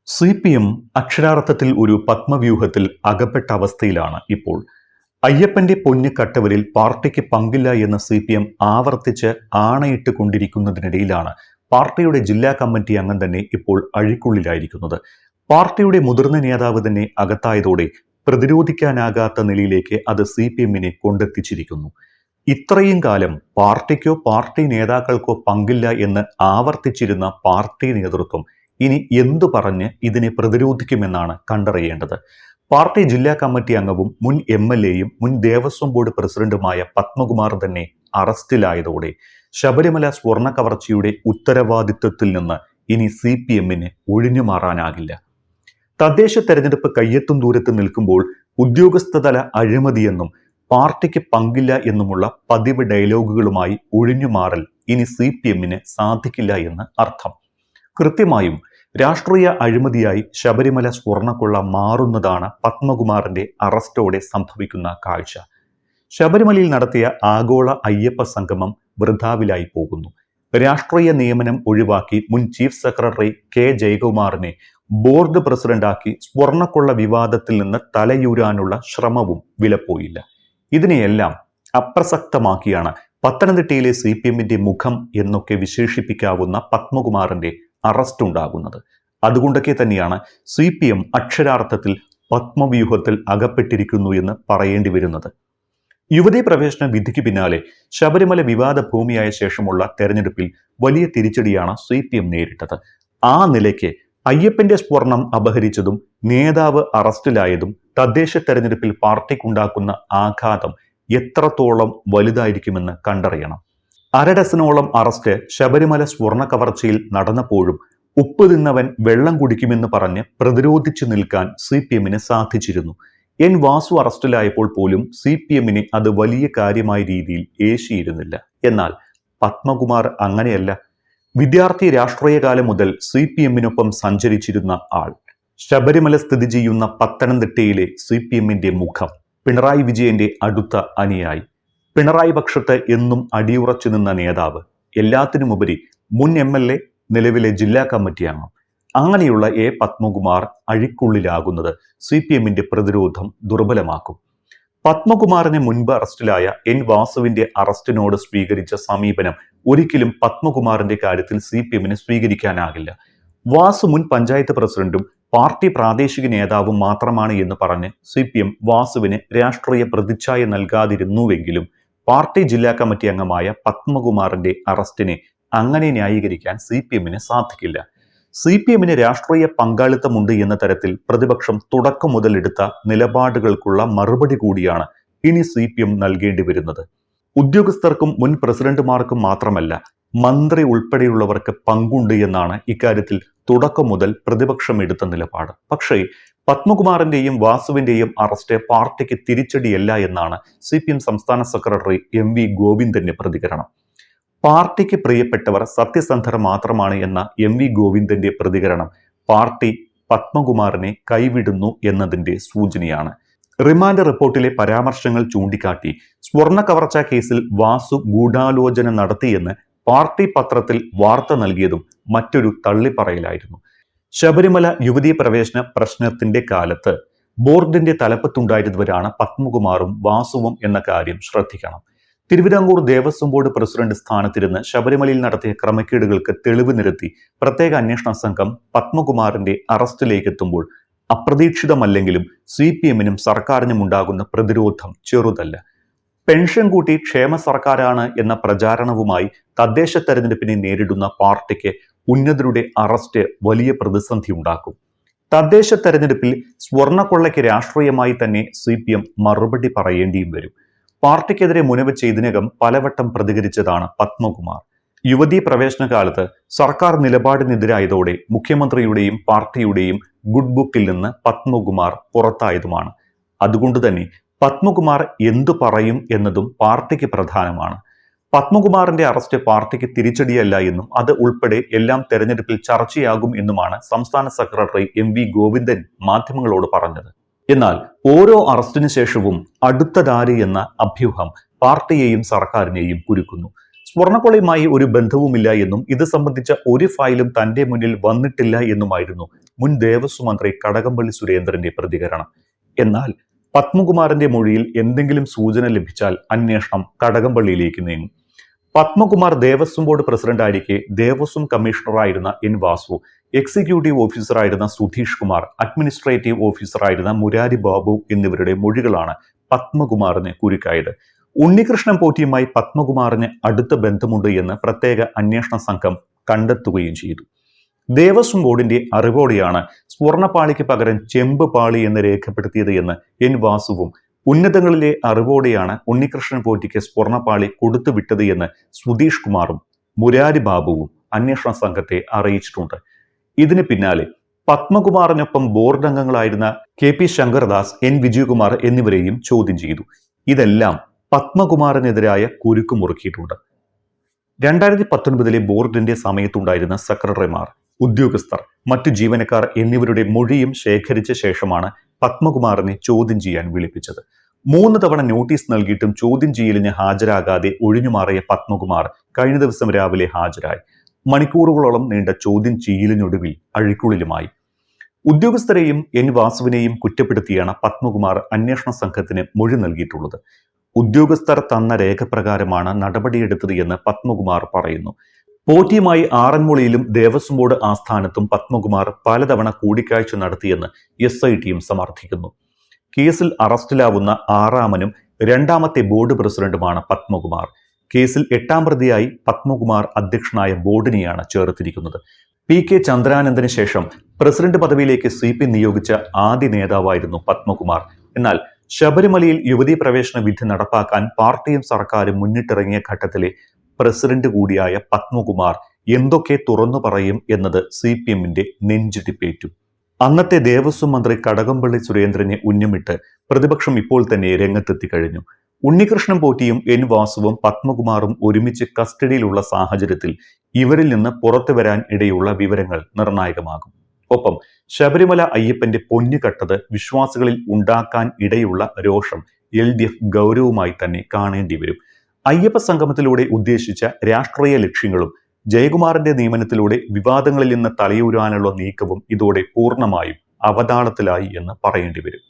CPM അക്ഷരാർത്ഥത്തിൽ ഒരു പത്മവ്യൂഹത്തിൽ അകപ്പെട്ട അവസ്ഥയിലാണ് ഇപ്പോൾ. അയ്യപ്പന്റെ പൊന്ന് കട്ടവരിൽ പാർട്ടിക്ക് പങ്കില്ല എന്ന് CPM ആവർത്തിച്ച് ആണയിട്ട് കൊണ്ടിരിക്കുന്നതിനിടയിലാണ് പാർട്ടിയുടെ ജില്ലാ കമ്മിറ്റി അംഗം തന്നെ ഇപ്പോൾ അഴിക്കുള്ളിലായിരിക്കുന്നത്. പാർട്ടിയുടെ മുതിർന്ന നേതാവ് തന്നെ അകത്തായതോടെ പ്രതിരോധിക്കാനാകാത്ത നിലയിലേക്ക് അത് CPMനെ കൊണ്ടെത്തിച്ചിരിക്കുന്നു. ഇത്രയും കാലം പാർട്ടിക്കോ പാർട്ടി നേതാക്കൾക്കോ പങ്കില്ല എന്ന് ആവർത്തിച്ചിരുന്ന പാർട്ടി നേതൃത്വം ഇനി എന്തു പറഞ്ഞ് ഇതിനെ പ്രതിരോധിക്കുമെന്നാണ് കണ്ടറിയേണ്ടത്. പാർട്ടി ജില്ലാ കമ്മിറ്റി അംഗവും മുൻ MLAയും മുൻ ദേവസ്വം ബോർഡ് പ്രസിഡന്റുമായ പത്മകുമാർ തന്നെ അറസ്റ്റിലായതോടെ ശബരിമല സ്വർണ്ണ കവർച്ചയുടെ ഉത്തരവാദിത്വത്തിൽ നിന്ന് ഇനി CPMന് ഒഴിഞ്ഞു മാറാനാകില്ല. തദ്ദേശ തെരഞ്ഞെടുപ്പ് കയ്യെത്തും ദൂരത്ത് നിൽക്കുമ്പോൾ ഉദ്യോഗസ്ഥതല അഴിമതിയെന്നും പാർട്ടിക്ക് പങ്കില്ല എന്നുമുള്ള പതിവ് ഡയലോഗുകളുമായി ഒഴിഞ്ഞു മാറൽ ഇനി CPMന് സാധിക്കില്ല എന്ന് അർത്ഥം. കൃത്യമായും രാഷ്ട്രീയ അഴിമതിയായി ശബരിമല സ്വർണ്ണക്കൊള്ള മാറുന്നതാണ് പത്മകുമാറിന്റെ അറസ്റ്റോടെ സംഭവിക്കുന്ന കാഴ്ച. ശബരിമലയിൽ നടത്തിയ ആഗോള അയ്യപ്പ സംഗമം വൃഥാവിലായി പോകുന്നു. രാഷ്ട്രീയ നിയമനം ഒഴിവാക്കി മുൻ ചീഫ് സെക്രട്ടറി K ജയകുമാറിനെ ബോർഡ് പ്രസിഡന്റാക്കി സ്വർണ്ണക്കൊള്ള വിവാദത്തിൽ നിന്ന് തലയൂരാനുള്ള ശ്രമവും വിലപ്പോയില്ല. ഇതിനെയെല്ലാം അപ്രസക്തമാക്കിയാണ് പത്തനംതിട്ടയിലെ CPMന്റെ മുഖം എന്നൊക്കെ വിശേഷിപ്പിക്കാവുന്ന പത്മകുമാറിന്റെ അറസ്റ്റ് ഉണ്ടാകുന്നത്. അതുകൊണ്ടൊക്കെ തന്നെയാണ് CPM അക്ഷരാർത്ഥത്തിൽ പത്മവ്യൂഹത്തിൽ അകപ്പെട്ടിരിക്കുന്നു എന്ന് പറയേണ്ടി വരുന്നത്. യുവതീ പ്രവേശന വിധിക്ക് പിന്നാലെ ശബരിമല വിവാദ ഭൂമിയായ ശേഷമുള്ള തെരഞ്ഞെടുപ്പിൽ വലിയ തിരിച്ചടിയാണ് CPM നേരിട്ടത്. ആ നിലയ്ക്ക് അയ്യപ്പന്റെ സ്വർണം അപഹരിച്ചതും നേതാവ് അറസ്റ്റിലായതും തദ്ദേശ തെരഞ്ഞെടുപ്പിൽ പാർട്ടിക്കുണ്ടാക്കുന്ന ആഘാതം എത്രത്തോളം വലുതായിരിക്കുമെന്ന് കണ്ടറിയണം. അരഡസനോളം അറസ്റ്റ് ശബരിമല സ്വർണ്ണ കവർച്ചയിൽ നടന്നപ്പോഴും ഉപ്പ് തിന്നവൻ വെള്ളം കുടിക്കുമെന്ന് പറഞ്ഞ് പ്രതിരോധിച്ചു നിൽക്കാൻ CPMന് സാധിച്ചിരുന്നു. N വാസു അറസ്റ്റിലായപ്പോൾ പോലും CPMനെ അത് വലിയ കാര്യമായ രീതിയിൽ ഏശിയിരുന്നില്ല. എന്നാൽ പത്മകുമാർ അങ്ങനെയല്ല. വിദ്യാർത്ഥി രാഷ്ട്രീയ കാലം മുതൽ CPMനൊപ്പം സഞ്ചരിച്ചിരുന്ന ആൾ, ശബരിമല സ്ഥിതി ചെയ്യുന്ന പത്തനംതിട്ടയിലെ CPMന്റെ മുഖം, പിണറായി വിജയന്റെ അടുത്ത അനുയായി, പിണറായി പക്ഷത്ത് എന്നും അടിയുറച്ചു നിന്ന നേതാവ്, എല്ലാത്തിനുമുപരി മുൻ MLA, നിലവിലെ ജില്ലാ കമ്മിറ്റി അംഗം. അങ്ങനെയുള്ള പത്മകുമാർ അഴിക്കുള്ളിലാകുന്നത് CPMന്റെ പ്രതിരോധം ദുർബലമാക്കും. പത്മകുമാറിന് മുൻപ് അറസ്റ്റിലായ N വാസുവിന്റെ അറസ്റ്റിനോട് സ്വീകരിച്ച സമീപനം ഒരിക്കലും പത്മകുമാറിന്റെ കാര്യത്തിൽ CPMന് സ്വീകരിക്കാനാകില്ല. വാസു മുൻ പഞ്ചായത്ത് പ്രസിഡന്റും പാർട്ടി പ്രാദേശിക നേതാവും മാത്രമാണ് എന്ന് പറഞ്ഞ് CPM വാസുവിന് രാഷ്ട്രീയ പ്രതിച്ഛായ നൽകാതിരുന്നുവെങ്കിലും പാർട്ടി ജില്ലാ കമ്മിറ്റി അംഗമായ പത്മകുമാറിന്റെ അറസ്റ്റിനെ അങ്ങനെ ന്യായീകരിക്കാൻ CPMന് സാധിക്കില്ല. CPMന് രാഷ്ട്രീയ പങ്കാളിത്തമുണ്ട് എന്ന തരത്തിൽ പ്രതിപക്ഷം തുടക്കം മുതൽ എടുത്ത നിലപാടുകൾക്കുള്ള മറുപടി കൂടിയാണ് ഇനി CPM നൽകേണ്ടി വരുന്നത്. ഉദ്യോഗസ്ഥർക്കും മുൻ പ്രസിഡന്റുമാർക്കും മാത്രമല്ല, മന്ത്രി ഉൾപ്പെടെയുള്ളവർക്ക് പങ്കുണ്ട് എന്നാണ് ഇക്കാര്യത്തിൽ തുടക്കം മുതൽ പ്രതിപക്ഷം എടുത്ത നിലപാട്. പക്ഷേ പത്മകുമാറിന്റെയും വാസുവിന്റെയും അറസ്റ്റ് പാർട്ടിക്ക് തിരിച്ചടിയല്ല എന്നാണ് CPM സംസ്ഥാന സെക്രട്ടറി MV ഗോവിന്ദന്റെ പ്രതികരണം. പാർട്ടിക്ക് പ്രിയപ്പെട്ടവർ സത്യസന്ധർ മാത്രമാണ് എന്ന MV ഗോവിന്ദന്റെ പ്രതികരണം പാർട്ടി പത്മകുമാറിനെ കൈവിടുന്നു എന്നതിന്റെ സൂചനയാണ്. റിമാൻഡ് റിപ്പോർട്ടിലെ പരാമർശങ്ങൾ ചൂണ്ടിക്കാട്ടി സ്വർണ്ണ കവർച്ചാ കേസിൽ വാസു ഗൂഢാലോചന നടത്തിയെന്ന് പാർട്ടി പത്രത്തിൽ വാർത്ത നൽകിയതും മറ്റൊരു തള്ളിപ്പറയലായിരുന്നു. ശബരിമല യുവതീ പ്രവേശന പ്രശ്നത്തിന്റെ കാലത്ത് ബോർഡിന്റെ തലപ്പത്തുണ്ടായിരുന്നവരാണ് പത്മകുമാറും വാസുവും എന്ന കാര്യം ശ്രദ്ധിക്കണം. തിരുവിതാംകൂർ ദേവസ്വം ബോർഡ് പ്രസിഡന്റ് സ്ഥാനത്തിരുന്ന് ശബരിമലയിൽ നടത്തിയ ക്രമക്കേടുകൾക്ക് തെളിവ് നിരത്തി പ്രത്യേക അന്വേഷണ സംഘം പത്മകുമാറിന്റെ അറസ്റ്റിലേക്ക് എത്തുമ്പോൾ അപ്രതീക്ഷിതമല്ലെങ്കിലും CPMനും സർക്കാരിനും ഉണ്ടാകുന്ന പ്രതിരോധം ചെറുതല്ല. പെൻഷൻ കൂട്ടി ക്ഷേമ സർക്കാരാണ് എന്ന പ്രചാരണവുമായി തദ്ദേശ തെരഞ്ഞെടുപ്പിനെ നേരിടുന്ന പാർട്ടിക്ക് ഉന്നതരുടെ അറസ്റ്റ് വലിയ പ്രതിസന്ധി ഉണ്ടാക്കും. തദ്ദേശ തെരഞ്ഞെടുപ്പിൽ സ്വർണ്ണക്കൊള്ളയ്ക്ക് രാഷ്ട്രീയമായി തന്നെ CPM മറുപടി പറയേണ്ടിയും വരും. പാർട്ടിക്കെതിരെ മുനവെച്ച് ഇതിനകം പലവട്ടം പ്രതികരിച്ചതാണ് പത്മകുമാർ. യുവതീ പ്രവേശന കാലത്ത് സർക്കാർ നിലപാടിനെതിരായതോടെ മുഖ്യമന്ത്രിയുടെയും പാർട്ടിയുടെയും ഗുഡ് ബുക്കിൽ നിന്ന് പത്മകുമാർ പുറത്തായതുമാണ്. അതുകൊണ്ട് തന്നെ പത്മകുമാർ എന്തു പറയും എന്നതും പാർട്ടിക്ക് പ്രധാനമാണ്. പത്മകുമാറിന്റെ അറസ്റ്റ് പാർട്ടിക്ക് തിരിച്ചടിയല്ല എന്നും അത് ഉൾപ്പെടെ എല്ലാം തെരഞ്ഞെടുപ്പിൽ ചർച്ചയാകും എന്നുമാണ് സംസ്ഥാന സെക്രട്ടറി MV ഗോവിന്ദൻ മാധ്യമങ്ങളോട് പറഞ്ഞത്. എന്നാൽ ഓരോ അറസ്റ്റിന് ശേഷവും അടുത്തതാര് എന്ന അഭ്യൂഹം പാർട്ടിയെയും സർക്കാരിനെയും കുരുക്കുന്നു. സ്വർണ്ണക്കൊളയുമായി ഒരു ബന്ധവുമില്ല എന്നും ഇത് സംബന്ധിച്ച ഒരു ഫയലും തന്റെ മുന്നിൽ വന്നിട്ടില്ല എന്നുമായിരുന്നു മുൻ ദേവസ്വം മന്ത്രി കടകംപള്ളി സുരേന്ദ്രന്റെ പ്രതികരണം. എന്നാൽ പത്മകുമാറിന്റെ മൊഴിയിൽ എന്തെങ്കിലും സൂചന ലഭിച്ചാൽ അന്വേഷണം കടകംപള്ളിയിലേക്ക് നീങ്ങും. പത്മകുമാർ ദേവസ്വം ബോർഡ് പ്രസിഡന്റായിരിക്കെ ദേവസ്വം കമ്മീഷണറായിരുന്ന എൻ വാസു, എക്സിക്യൂട്ടീവ് ഓഫീസറായിരുന്ന സുധീഷ് കുമാർ, അഡ്മിനിസ്ട്രേറ്റീവ് ഓഫീസറായിരുന്ന മുരാരി ബാബു എന്നിവരുടെ മൊഴികളാണ് പത്മകുമാറിന് കുരുക്കായത്. ഉണ്ണികൃഷ്ണൻ പോറ്റിയുമായി പത്മകുമാറിന് അടുത്ത ബന്ധമുണ്ട് എന്ന് പ്രത്യേക അന്വേഷണ സംഘം കണ്ടെത്തുകയും ചെയ്തു. ദേവസ്വം ബോർഡിന്റെ അറിവോടെയാണ് സ്വർണ്ണപ്പാളിക്ക് പകരം ചെമ്പ് പാളി എന്ന് രേഖപ്പെടുത്തിയത് എന്ന് എൻ വാസുവും ഉന്നതങ്ങളിലെ അറിവോടെയാണ് ഉണ്ണികൃഷ്ണൻ പോറ്റിക്ക് സ്വർണ്ണപ്പാളി കൊടുത്തുവിട്ടത് എന്ന് സുധീഷ് കുമാറും മുരാരി ബാബുവും അന്വേഷണ സംഘത്തെ അറിയിച്ചിട്ടുണ്ട്. ഇതിന് പിന്നാലെ പത്മകുമാറിനൊപ്പം ബോർഡ് അംഗങ്ങളായിരുന്ന KP ശങ്കർദാസ്, N വിജയകുമാർ എന്നിവരെയും ചോദ്യം ചെയ്തു. ഇതെല്ലാം പത്മകുമാറിനെതിരായ കുരുക്ക് മുറുക്കിയിട്ടുണ്ട്. 2019 ബോർഡിന്റെ സമയത്തുണ്ടായിരുന്ന സെക്രട്ടറിമാർ, ഉദ്യോഗസ്ഥർ, മറ്റു ജീവനക്കാർ എന്നിവരുടെ മൊഴിയും ശേഖരിച്ച ശേഷമാണ് പത്മകുമാറിനെ ചോദ്യം ചെയ്യാൻ വിളിപ്പിച്ചത്. 3 തവണ നോട്ടീസ് നൽകിയിട്ടും ചോദ്യം ചെയ്യലിന് ഹാജരാകാതെ ഒഴിഞ്ഞുമാറിയ പത്മകുമാർ കഴിഞ്ഞ ദിവസം രാവിലെ ഹാജരായി. മണിക്കൂറുകളോളം നീണ്ട ചോദ്യം ചെയ്യലിനൊടുവിൽ അഴിക്കുള്ളിലുമായി. ഉദ്യോഗസ്ഥരെയും N വാസുവിനെയും കുറ്റപ്പെടുത്തിയാണ് പത്മകുമാർ അന്വേഷണ സംഘത്തിന് മൊഴി നൽകിയിട്ടുള്ളത്. ഉദ്യോഗസ്ഥർ തന്ന രേഖപ്രകാരമാണ് നടപടിയെടുത്തത് എന്ന് പത്മകുമാർ പറയുന്നു. പോറ്റിയുമായി ആറന്മുളയിലും ദേവസ്വം ബോർഡ് ആസ്ഥാനത്തും പത്മകുമാർ പലതവണ കൂടിക്കാഴ്ച നടത്തിയെന്ന് SITയും സമർത്ഥിക്കുന്നു. കേസിൽ അറസ്റ്റിലാവുന്ന 6ാമനും 2ാമത്തെ ബോർഡ് പ്രസിഡന്റുമാണ് പത്മകുമാർ. കേസിൽ 8ാം പ്രതിയായി പത്മകുമാർ അധ്യക്ഷനായ ബോർഡിനെയാണ് ചേർത്തിരിക്കുന്നത്. PK ചന്ദ്രാനന്ദന് ശേഷം പ്രസിഡന്റ് പദവിയിലേക്ക് CP നിയോഗിച്ച ആദ്യ നേതാവായിരുന്നു പത്മകുമാർ. എന്നാൽ ശബരിമലയിൽ യുവതീ പ്രവേശന വിധി നടപ്പാക്കാൻ പാർട്ടിയും സർക്കാരും മുന്നിട്ടിറങ്ങിയ ഘട്ടത്തിലെ പ്രസിഡന്റ് കൂടിയായ പത്മകുമാർ എന്തൊക്കെ തുറന്നു പറയും എന്നത് CPMന്റെ നെഞ്ചിടിപ്പേറ്റു. അന്നത്തെ ദേവസ്വം മന്ത്രി കടകംപള്ളി സുരേന്ദ്രനെ ഉന്നമിട്ട് പ്രതിപക്ഷം ഇപ്പോൾ തന്നെ രംഗത്തെത്തി കഴിഞ്ഞു. ഉണ്ണികൃഷ്ണൻ പോറ്റിയും N വാസുവും പത്മകുമാറും ഒരുമിച്ച് കസ്റ്റഡിയിലുള്ള സാഹചര്യത്തിൽ ഇവരിൽ നിന്ന് പുറത്തു വരാൻ ഇടയുള്ള വിവരങ്ങൾ നിർണായകമാകും. ഒപ്പം ശബരിമല അയ്യപ്പന്റെ പൊന്നുകട്ടത് വിശ്വാസികളിൽ ഉണ്ടാക്കാൻ ഇടയുള്ള രോഷം LDF ഗൗരവമായി തന്നെ കാണേണ്ടി വരും. അയ്യപ്പ സംഗമത്തിലൂടെ ഉദ്ദേശിച്ച രാഷ്ട്രീയ ലക്ഷ്യങ്ങളും ജയകുമാറിന്റെ നിയമനത്തിലൂടെ വിവാദങ്ങളിൽ നിന്ന് തലയൂരാനുള്ള നീക്കവും ഇതോടെ പൂർണ്ണമായും അവതാളത്തിലായി എന്ന് പറയേണ്ടി വരും.